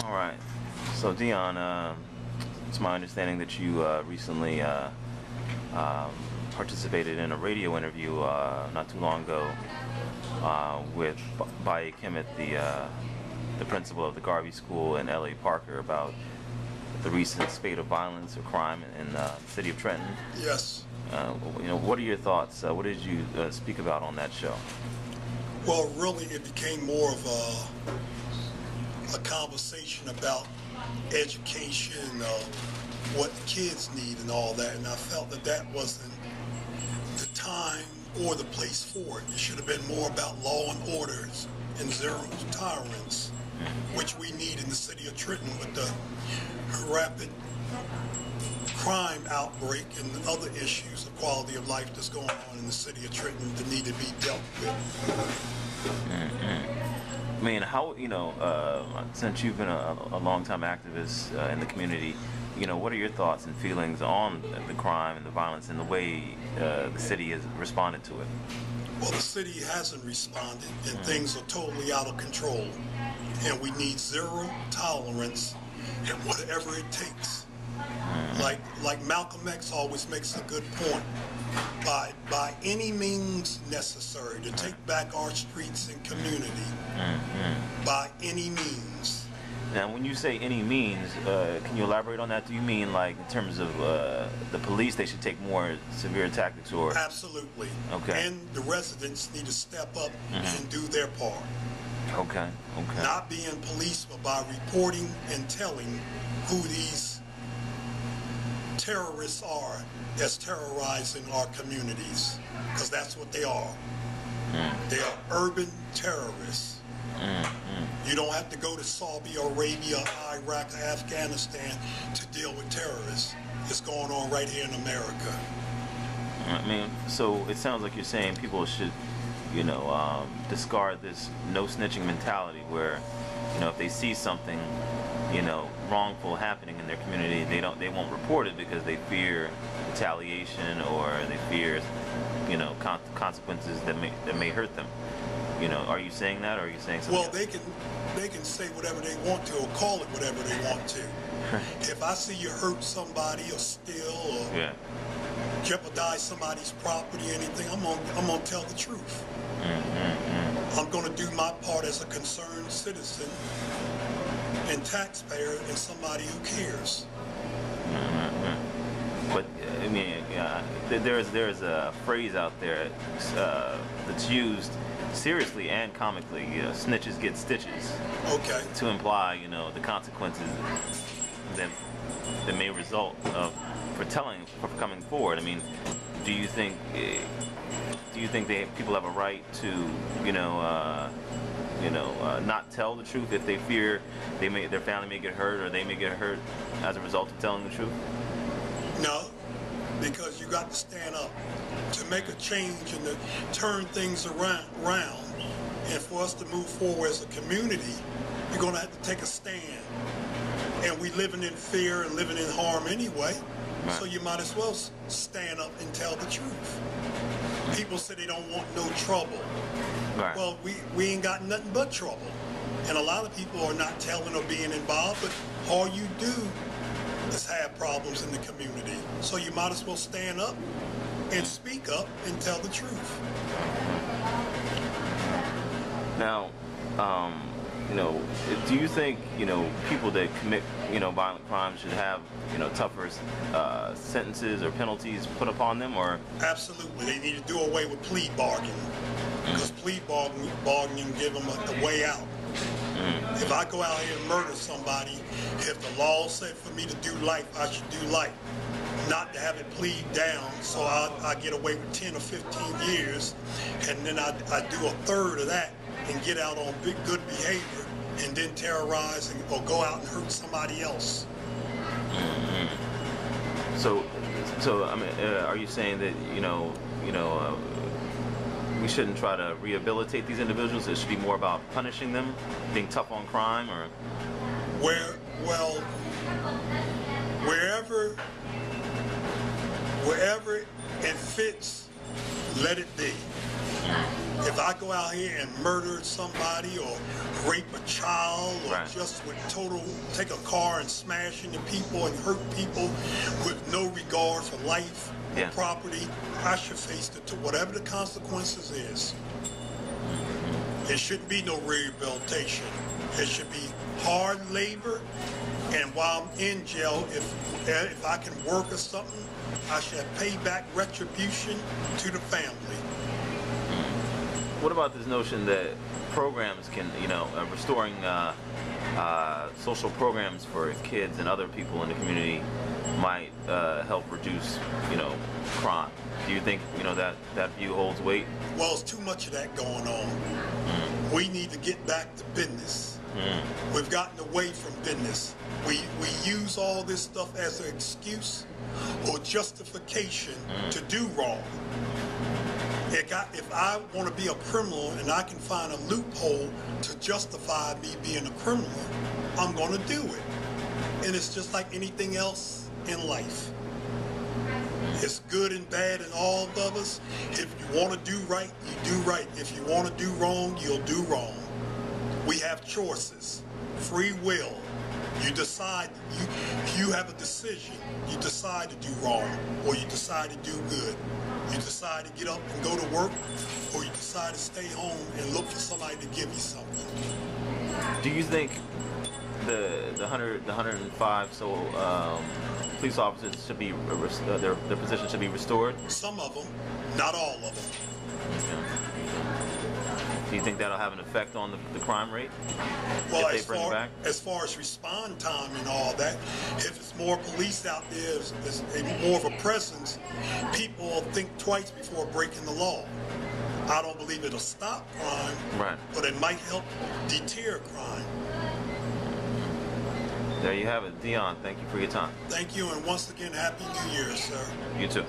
All right. So Dion, it's my understanding that you recently participated in a radio interview not too long ago with Baye Kemet, the principal of the Garvey School in L.A. Parker, about the recent spate of violence or crime in the city of Trenton. Yes. What are your thoughts? What did you speak about on that show? Well, really, it became more of a conversation about education, what the kids need and all that, and I felt that that wasn't the time or the place for it. It should have been more about law and orders and zero tolerance, which we need in the city of Trenton with the rapid crime outbreak and other issues of quality of life that's going on in the city of Trenton that need to be dealt with. I mean, how, since you've been a long-time activist in the community, what are your thoughts and feelings on the crime and the violence and the way the city has responded to it? Well, the city hasn't responded, and things are totally out of control. And we need zero tolerance and whatever it takes. Like Malcolm X always makes a good point. By any means necessary to take back our streets and community. By any means. Now, when you say any means, can you elaborate on that? Do you mean, like, in terms of the police, they should take more severe tactics, or? Absolutely. Okay. And the residents need to step up and do their part. Okay. Not being police, but by reporting and telling who these terrorists are that's terrorizing our communities, because that's what they are. They are urban terrorists. You don't have to go to Saudi Arabia, Iraq, or Afghanistan to deal with terrorists. It's going on right here in America. I mean, so it sounds like you're saying people should, discard this no snitching mentality where, if they see something, wrongful happening in their community, they won't report it because they fear retaliation, or they fear, consequences that may hurt them. Are you saying that, or are you saying something? Well, they can say whatever they want to, or call it whatever they want to. If I see you hurt somebody or steal or jeopardize somebody's property or anything, I'm gonna tell the truth. I'm gonna do my part as a concerned citizen and taxpayer and somebody who cares. But I mean, there's a phrase out there that's used seriously and comically. Snitches get stitches. Okay. To imply, the consequences that may result for coming forward. I mean, do you think people have a right to not tell the truth if they fear their family may get hurt, or they may get hurt as a result of telling the truth? No, because you got to stand up to make a change and to turn things around. And for us to move forward as a community, you're going to have to take a stand. And we living in fear and living in harm anyway, so you might as well stand up and tell the truth. People say they don't want no trouble. Right. Well, we ain't got nothing but trouble. And a lot of people are not telling or being involved, but all you do is have problems in the community. So you might as well stand up and speak up and tell the truth. Now, do you think, people that commit, violent crimes should have, tougher sentences or penalties put upon them, or? Absolutely. They need to do away with plea bargaining, because plea bargaining give them a way out. If I go out here and murder somebody, if the law said for me to do life, I should do life. Not to have it plead down, so I get away with 10 or 15 years, and then I do a third of that and get out on good behavior, and then terrorize or go out and hurt somebody else. So I mean, are you saying that we shouldn't try to rehabilitate these individuals? It should be more about punishing them, being tough on crime, or? Wherever it fits, let it be. If I go out here and murder somebody or rape a child or Right. just with take a car and smash into people and hurt people with no regard for life or Yeah. property, I should face whatever the consequences is. There shouldn't be no rehabilitation. It should be hard labor, and while I'm in jail, if I can work or something, I should pay back retribution to the family. What about this notion that programs can, restoring social programs for kids and other people in the community might help reduce, crime? Do you think, that view holds weight? Well, there's too much of that going on. We need to get back to business. We've gotten away from business. We use all this stuff as an excuse or justification to do wrong. If I want to be a criminal and I can find a loophole to justify me being a criminal, I'm going to do it. And it's just like anything else in life. It's good and bad in all of us. If you want to do right, you do right. If you want to do wrong, you'll do wrong. We have choices, free will. You decide, you have a decision. You decide to do wrong or you decide to do good. You decide to get up and go to work, or you decide to stay home and look for somebody to give you something. Do you think the 105 police officers should be their position should be restored? Some of them, not all of them. Okay. Do you think that'll have an effect on the crime rate? Well, if they bring it back? as far as respond time and all that, if it's more police out there, there's more of a presence, people will think twice before breaking the law. I don't believe it'll stop crime, Right. but it might help deter crime. There you have it. Dion, thank you for your time. Thank you, and once again, Happy New Year, sir. You too.